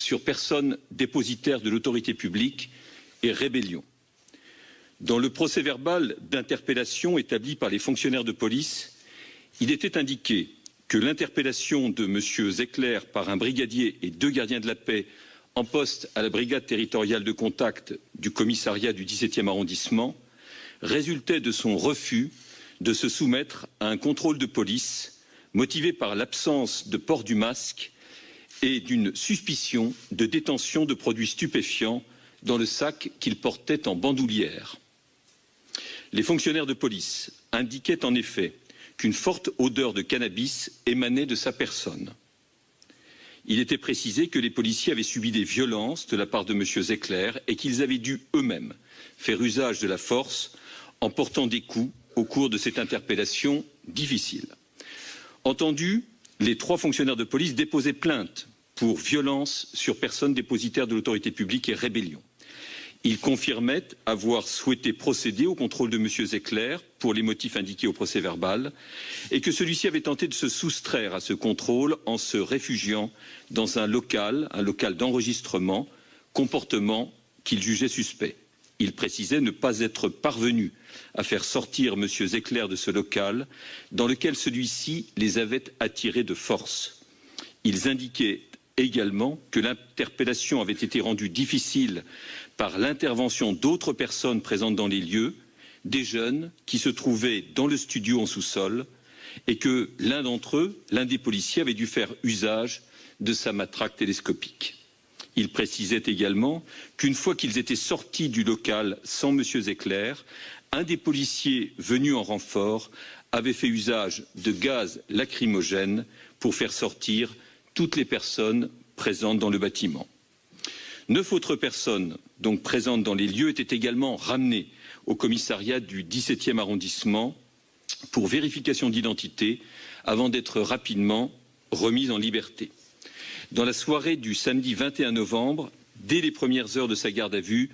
sur personne dépositaire de l'autorité publique et rébellion. Dans le procès-verbal d'interpellation établi par les fonctionnaires de police, il était indiqué que l'interpellation de M. Zecler par un brigadier et 2 gardiens de la paix en poste à la brigade territoriale de contact du commissariat du 17e arrondissement résultait de son refus de se soumettre à un contrôle de police motivé par l'absence de port du masque et d'une suspicion de détention de produits stupéfiants dans le sac qu'il portait en bandoulière. Les fonctionnaires de police indiquaient en effet qu'une forte odeur de cannabis émanait de sa personne. Il était précisé que les policiers avaient subi des violences de la part de M. Zecler et qu'ils avaient dû eux-mêmes faire usage de la force en portant des coups au cours de cette interpellation difficile. Entendu, les 3 fonctionnaires de police déposaient plainte pour violence sur personne dépositaire de l'autorité publique et rébellion. Ils confirmaient avoir souhaité procéder au contrôle de M. Zecler pour les motifs indiqués au procès-verbal et que celui-ci avait tenté de se soustraire à ce contrôle en se réfugiant dans un local d'enregistrement, comportement qu'il jugeait suspect. Il précisait ne pas être parvenu à faire sortir M. Zecler de ce local dans lequel celui-ci les avait attirés de force. Ils indiquaient également que l'interpellation avait été rendue difficile par l'intervention d'autres personnes présentes dans les lieux, des jeunes qui se trouvaient dans le studio en sous-sol, et que l'un d'entre eux, l'un des policiers, avait dû faire usage de sa matraque télescopique. Il précisait également qu'une fois qu'ils étaient sortis du local sans M. Zecler, un des policiers venus en renfort avait fait usage de gaz lacrymogène pour faire sortir toutes les personnes présentes dans le bâtiment. 9 autres personnes donc présentes dans les lieux étaient également ramenées au commissariat du 17e arrondissement pour vérification d'identité avant d'être rapidement remises en liberté. Dans la soirée du samedi 21 novembre, dès les premières heures de sa garde à vue,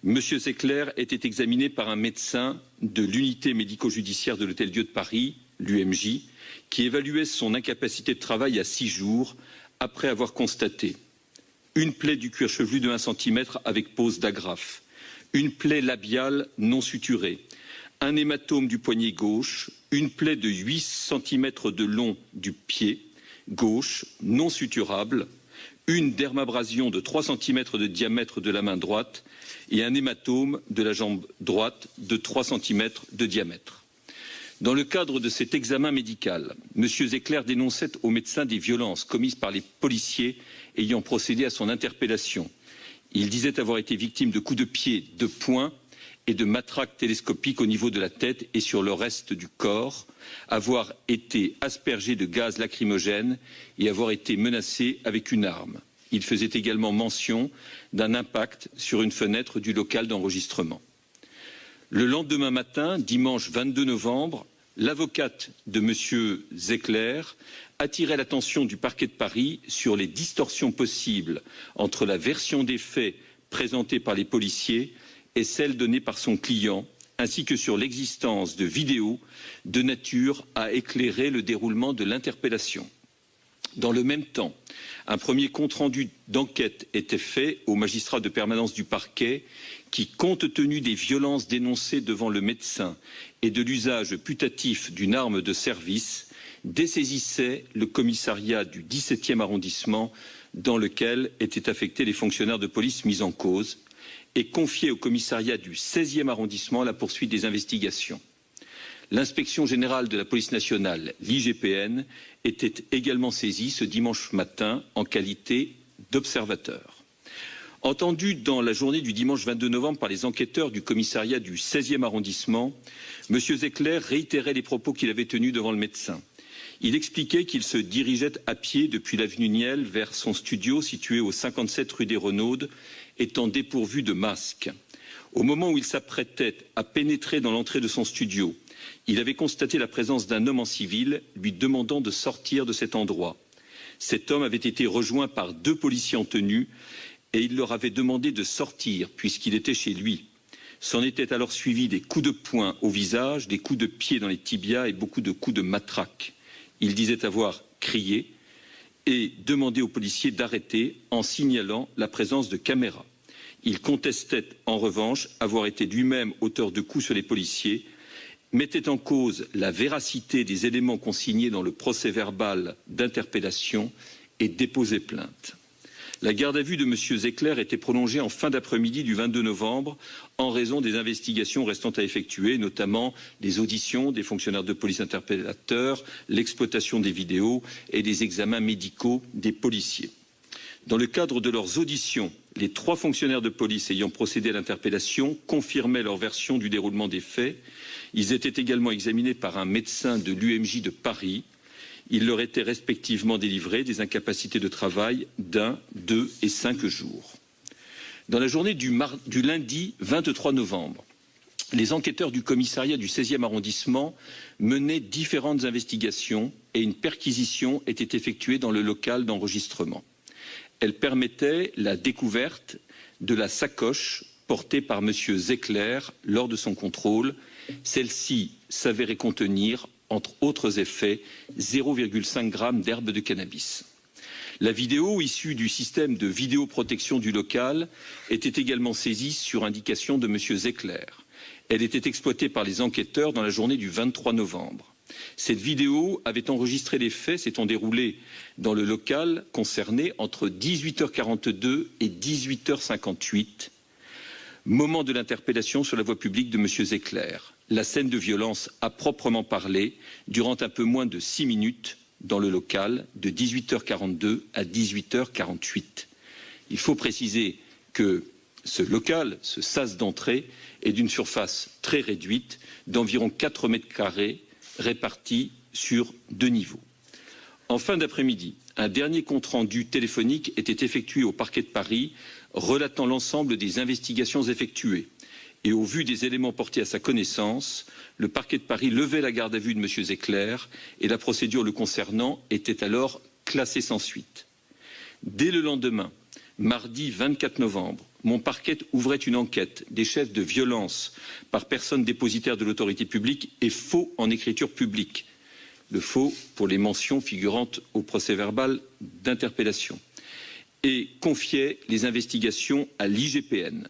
M. Zecler était examiné par un médecin de l'unité médico-judiciaire de l'Hôtel-Dieu de Paris, l'UMJ, qui évaluait son incapacité de travail à 6 jours après avoir constaté une plaie du cuir chevelu de 1 cm avec pose d'agrafe, une plaie labiale non suturée, un hématome du poignet gauche, une plaie de 8 cm de long du pied gauche non suturable, une dermabrasion de 3 cm de diamètre de la main droite et un hématome de la jambe droite de 3 cm de diamètre. Dans le cadre de cet examen médical, M. Zecler dénonçait au médecin des violences commises par les policiers ayant procédé à son interpellation. Il disait avoir été victime de coups de pied, de poing et de matraques télescopiques au niveau de la tête et sur le reste du corps, avoir été aspergé de gaz lacrymogène et avoir été menacé avec une arme. Il faisait également mention d'un impact sur une fenêtre du local d'enregistrement. Le lendemain matin, dimanche 22 novembre, l'avocate de M. Zecler attirait l'attention du parquet de Paris sur les distorsions possibles entre la version des faits présentée par les policiers et celle donnée par son client, ainsi que sur l'existence de vidéos de nature à éclairer le déroulement de l'interpellation. Dans le même temps, un premier compte-rendu d'enquête était fait au magistrat de permanence du parquet qui, compte tenu des violences dénoncées devant le médecin et de l'usage putatif d'une arme de service, dessaisissait le commissariat du 17e arrondissement dans lequel étaient affectés les fonctionnaires de police mis en cause et confiait au commissariat du 16e arrondissement la poursuite des investigations. L'inspection générale de la police nationale, l'IGPN, était également saisie ce dimanche matin en qualité d'observateur. Entendu dans la journée du dimanche 22 novembre par les enquêteurs du commissariat du 16e arrondissement, M. Zecler réitérait les propos qu'il avait tenus devant le médecin. Il expliquait qu'il se dirigeait à pied depuis l'avenue Niel vers son studio situé au 57 rue des Renaudes, étant dépourvu de masque. Au moment où il s'apprêtait à pénétrer dans l'entrée de son studio, il avait constaté la présence d'un homme en civil lui demandant de sortir de cet endroit. Cet homme avait été rejoint par 2 policiers en tenue et il leur avait demandé de sortir puisqu'il était chez lui. S'en étaient alors suivis des coups de poing au visage, des coups de pied dans les tibias et beaucoup de coups de matraque. Il disait avoir crié et demandé aux policiers d'arrêter en signalant la présence de caméras. Il contestait en revanche avoir été lui-même auteur de coups sur les policiers, mettait en cause la véracité des éléments consignés dans le procès-verbal d'interpellation et déposait plainte. La garde à vue de M. Zecler était prolongée en fin d'après-midi du 22 novembre en raison des investigations restant à effectuer, notamment les auditions des fonctionnaires de police interpellateurs, l'exploitation des vidéos et les examens médicaux des policiers. Dans le cadre de leurs auditions, les 3 fonctionnaires de police ayant procédé à l'interpellation confirmaient leur version du déroulement des faits. Ils étaient également examinés par un médecin de l'UMJ de Paris. Il leur était respectivement délivré des incapacités de travail d'1, 2 et 5 jours. Dans la journée du lundi 23 novembre, les enquêteurs du commissariat du 16e arrondissement menaient différentes investigations et une perquisition était effectuée dans le local d'enregistrement. Elle permettait la découverte de la sacoche portée par M. Zecler lors de son contrôle. Celle-ci s'avérait contenir, entre autres effets, 0,5 g d'herbe de cannabis. La vidéo issue du système de vidéoprotection du local était également saisie sur indication de M. Zecler. Elle était exploitée par les enquêteurs dans la journée du 23 novembre. Cette vidéo avait enregistré les faits s'étant déroulés dans le local concerné entre 18h42 et 18h58, moment de l'interpellation sur la voie publique de M. Zecler. La scène de violence à proprement parler durant un peu moins de 6 minutes dans le local de 18h42 à 18h48. Il faut préciser que ce local, ce sas d'entrée, est d'une surface très réduite d'environ 4 mètres carrés répartis sur 2 niveaux. En fin d'après-midi, un dernier compte-rendu téléphonique était effectué au parquet de Paris relatant l'ensemble des investigations effectuées. Et au vu des éléments portés à sa connaissance, le parquet de Paris levait la garde à vue de M. Zecler et la procédure le concernant était alors classée sans suite. Dès le lendemain, mardi 24 novembre, mon parquet ouvrait une enquête des chefs de violence par personne dépositaire de l'autorité publique et faux en écriture publique. Le faux pour les mentions figurantes au procès-verbal d'interpellation. Et confiait les investigations à l'IGPN.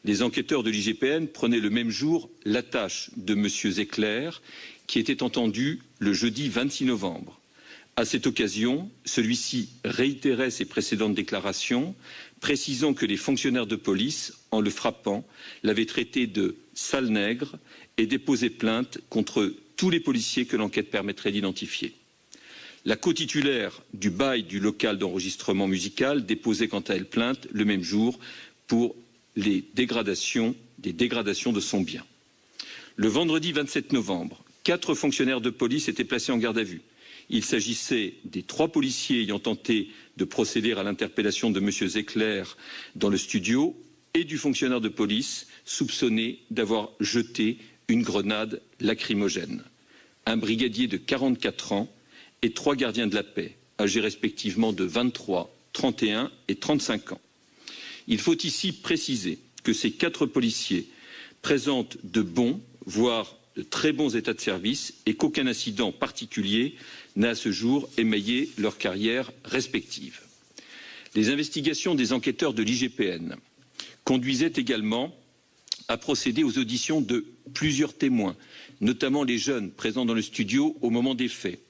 Les enquêteurs de l'IGPN prenaient le même jour la tâche de M. Zecler, qui était entendu le jeudi 26 novembre. À cette occasion, celui-ci réitérait ses précédentes déclarations, précisant que les fonctionnaires de police, en le frappant, l'avaient traité de sale nègre et déposé plainte contre tous les policiers que l'enquête permettrait d'identifier. La co-titulaire du bail du local d'enregistrement musical déposait quant à elle plainte le même jour pour des dégradations de son bien. Le vendredi 27 novembre, 4 fonctionnaires de police étaient placés en garde à vue. Il s'agissait des 3 policiers ayant tenté de procéder à l'interpellation de M. Zecler dans le studio et du fonctionnaire de police soupçonné d'avoir jeté une grenade lacrymogène. Un brigadier de 44 ans et 3 gardiens de la paix, âgés respectivement de 23, 31 et 35 ans. Il faut ici préciser que ces 4 policiers présentent de bons, voire de très bons états de service et qu'aucun incident particulier n'a à ce jour émaillé leur carrière respective. Les investigations des enquêteurs de l'IGPN conduisaient également à procéder aux auditions de plusieurs témoins, notamment les jeunes présents dans le studio au moment des faits.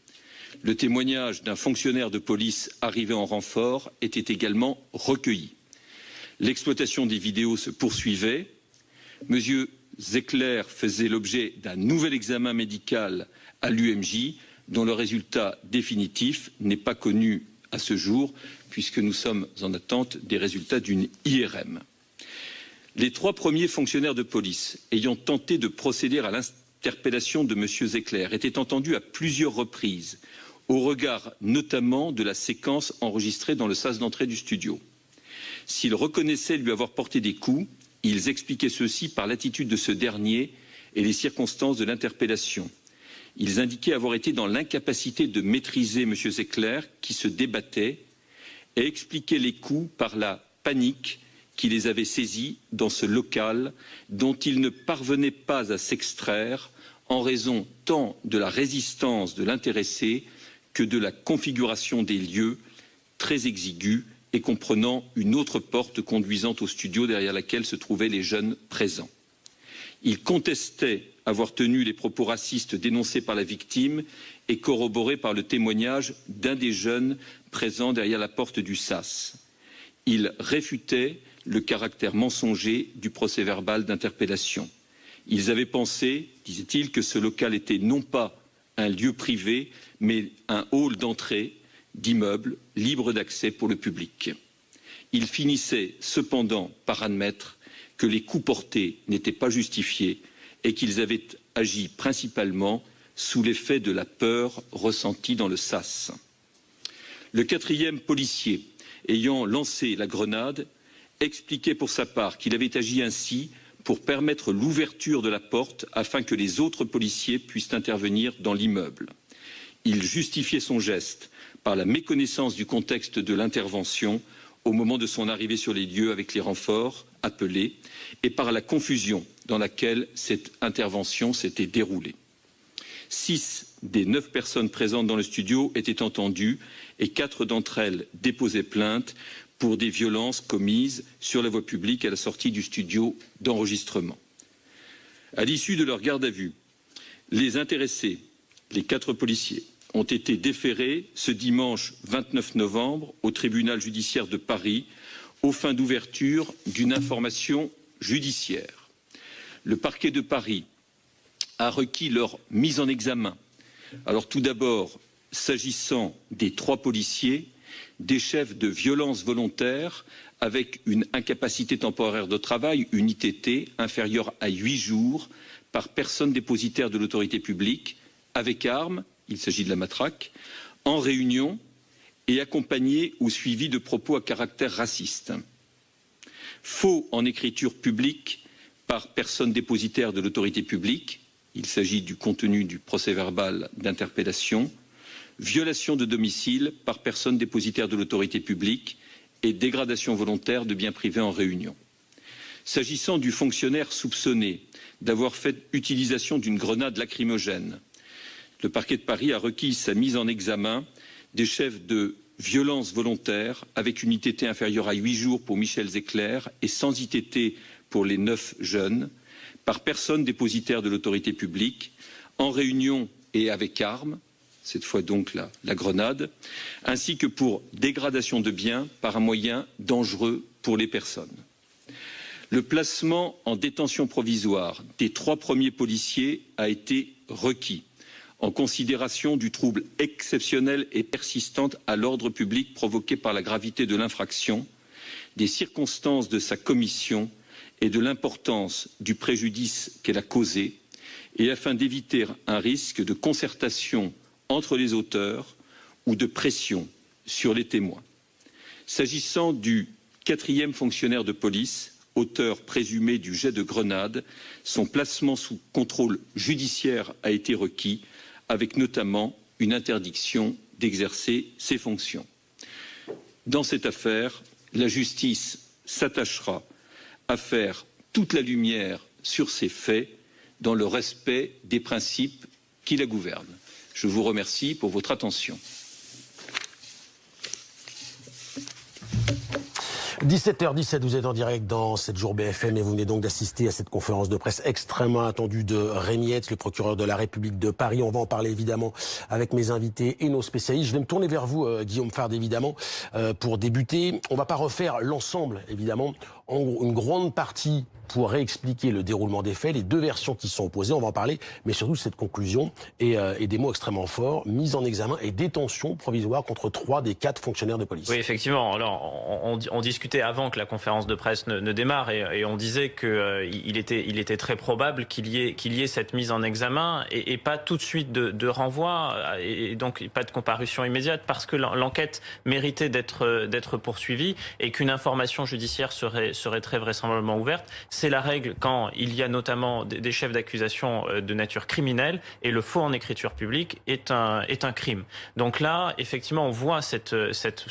Le témoignage d'un fonctionnaire de police arrivé en renfort était également recueilli. L'exploitation des vidéos se poursuivait. M. Zecler faisait l'objet d'un nouvel examen médical à l'UMJ, dont le résultat définitif n'est pas connu à ce jour, puisque nous sommes en attente des résultats d'une IRM. Les 3 premiers fonctionnaires de police ayant tenté de procéder à l'interpellation de M. Zecler étaient entendus à plusieurs reprises, au regard notamment de la séquence enregistrée dans le sas d'entrée du studio. S'ils reconnaissaient lui avoir porté des coups, ils expliquaient ceci par l'attitude de ce dernier et les circonstances de l'interpellation. Ils indiquaient avoir été dans l'incapacité de maîtriser M. Zecler, qui se débattait, et expliquaient les coups par la panique qui les avait saisis dans ce local dont ils ne parvenaient pas à s'extraire en raison tant de la résistance de l'intéressé que de la configuration des lieux très exigu et comprenant une autre porte conduisant au studio derrière laquelle se trouvaient les jeunes présents. Il contestait avoir tenu les propos racistes dénoncés par la victime et corroborés par le témoignage d'un des jeunes présents derrière la porte du sas. Il réfutait le caractère mensonger du procès-verbal d'interpellation. Ils avaient pensé, disait-il, que ce local était non pas un lieu privé, mais un hall d'entrée d'immeuble libre d'accès pour le public. Il finissait cependant par admettre que les coups portés n'étaient pas justifiés et qu'ils avaient agi principalement sous l'effet de la peur ressentie dans le sas. Le 4e policier ayant lancé la grenade expliquait pour sa part qu'il avait agi ainsi pour permettre l'ouverture de la porte afin que les autres policiers puissent intervenir dans l'immeuble. Il justifiait son geste par la méconnaissance du contexte de l'intervention au moment de son arrivée sur les lieux avec les renforts appelés et par la confusion dans laquelle cette intervention s'était déroulée. 6 des 9 personnes présentes dans le studio étaient entendues et 4 d'entre elles déposaient plainte pour des violences commises sur la voie publique à la sortie du studio d'enregistrement. À l'issue de leur garde à vue, les intéressés, les 4 policiers, ont été déférés ce dimanche 29 novembre au tribunal judiciaire de Paris aux fins d'ouverture d'une information judiciaire. Le parquet de Paris a requis leur mise en examen. Alors tout d'abord, s'agissant des 3 policiers, des chefs de violences volontaires avec une incapacité temporaire de travail, une ITT, inférieure à 8 jours par personne dépositaire de l'autorité publique, avec arme, il s'agit de la matraque, en réunion et accompagné ou suivi de propos à caractère raciste. Faux en écriture publique par personne dépositaire de l'autorité publique, il s'agit du contenu du procès-verbal d'interpellation, violation de domicile par personne dépositaire de l'autorité publique et dégradation volontaire de biens privés en réunion. S'agissant du fonctionnaire soupçonné d'avoir fait utilisation d'une grenade lacrymogène, le parquet de Paris a requis sa mise en examen des chefs de violence volontaire avec une ITT inférieure à 8 jours pour Michel Zecler et sans ITT pour les 9 jeunes, par personne dépositaire de l'autorité publique, en réunion et avec arme, cette fois donc la grenade, ainsi que pour dégradation de biens par un moyen dangereux pour les personnes. Le placement en détention provisoire des 3 premiers policiers a été requis en considération du trouble exceptionnel et persistant à l'ordre public provoqué par la gravité de l'infraction, des circonstances de sa commission et de l'importance du préjudice qu'elle a causé, et afin d'éviter un risque de concertation entre les auteurs ou de pression sur les témoins. S'agissant du 4e fonctionnaire de police, auteur présumé du jet de grenade, son placement sous contrôle judiciaire a été requis, avec notamment une interdiction d'exercer ses fonctions. Dans cette affaire, la justice s'attachera à faire toute la lumière sur ces faits dans le respect des principes qui la gouvernent. Je vous remercie pour votre attention. 17h17, vous êtes en direct dans 7 jours BFM et vous venez donc d'assister à cette conférence de presse extrêmement attendue de Rémy Hetz, le procureur de la République de Paris. On va en parler évidemment avec mes invités et nos spécialistes. Je vais me tourner vers vous, Guillaume Fard, évidemment, pour débuter. On va pas refaire l'ensemble, évidemment. En gros, une grande partie pour réexpliquer le déroulement des faits, les 2 versions qui sont opposées, on va en parler, mais surtout cette conclusion et des mots extrêmement forts, mise en examen et détention provisoire contre 3 des 4 fonctionnaires de police. Oui, effectivement. Alors, on discutait avant que la conférence de presse ne démarre et on disait qu'il était très probable qu'il y ait cette mise en examen et pas tout de suite de renvoi et donc pas de comparution immédiate parce que l'enquête méritait d'être poursuivie et qu'une information judiciaire serait très vraisemblablement ouverte. C'est la règle quand il y a notamment des chefs d'accusation de nature criminelle et le faux en écriture publique est un crime. Donc là, effectivement, on voit cette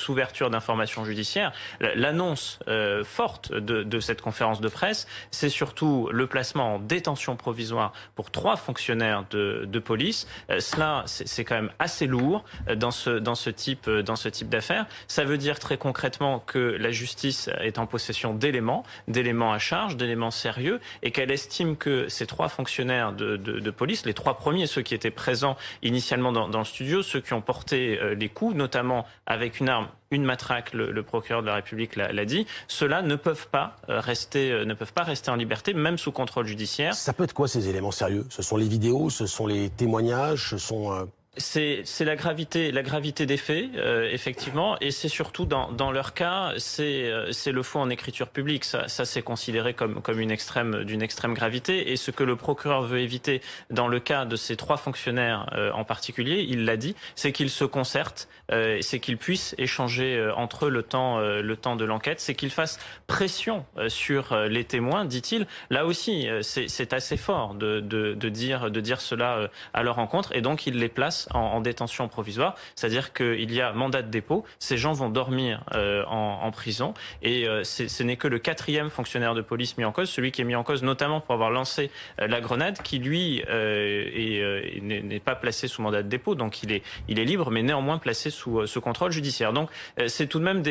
ouverture d'informations judiciaires. L'annonce forte de cette conférence de presse, c'est surtout le placement en détention provisoire pour 3 fonctionnaires de police. Cela, c'est quand même assez lourd dans ce type d'affaires. Ça veut dire très concrètement que la justice est en possession d'éléments à charge, d'éléments sérieux, et qu'elle estime que ces 3 fonctionnaires de police, les 3 premiers, ceux qui étaient présents initialement dans le studio, ceux qui ont porté les coups, notamment avec une arme, une matraque, le procureur de la République l'a dit, ceux-là ne peuvent pas rester en liberté, même sous contrôle judiciaire. Ça peut être quoi ces éléments sérieux? Ce sont les vidéos, ce sont les témoignages, ce sont... C'est la gravité des faits, effectivement, et c'est surtout dans leur cas, c'est le faux en écriture publique. Ça c'est considéré comme d'une extrême gravité, et ce que le procureur veut éviter dans le cas de ces 3 fonctionnaires en particulier, il l'a dit, c'est qu'ils se concertent, c'est qu'ils puissent échanger entre eux le temps de l'enquête, c'est qu'ils fassent pression sur les témoins, dit-il. Là aussi, c'est assez fort de dire cela à leur encontre, et donc il les place en détention provisoire, c'est-à-dire qu'il y a mandat de dépôt, ces gens vont dormir en prison, et ce n'est que le 4e fonctionnaire de police mis en cause, celui qui est mis en cause notamment pour avoir lancé la grenade, qui lui n'est pas placé sous mandat de dépôt, donc il est libre, mais néanmoins placé sous contrôle judiciaire. Donc c'est tout de même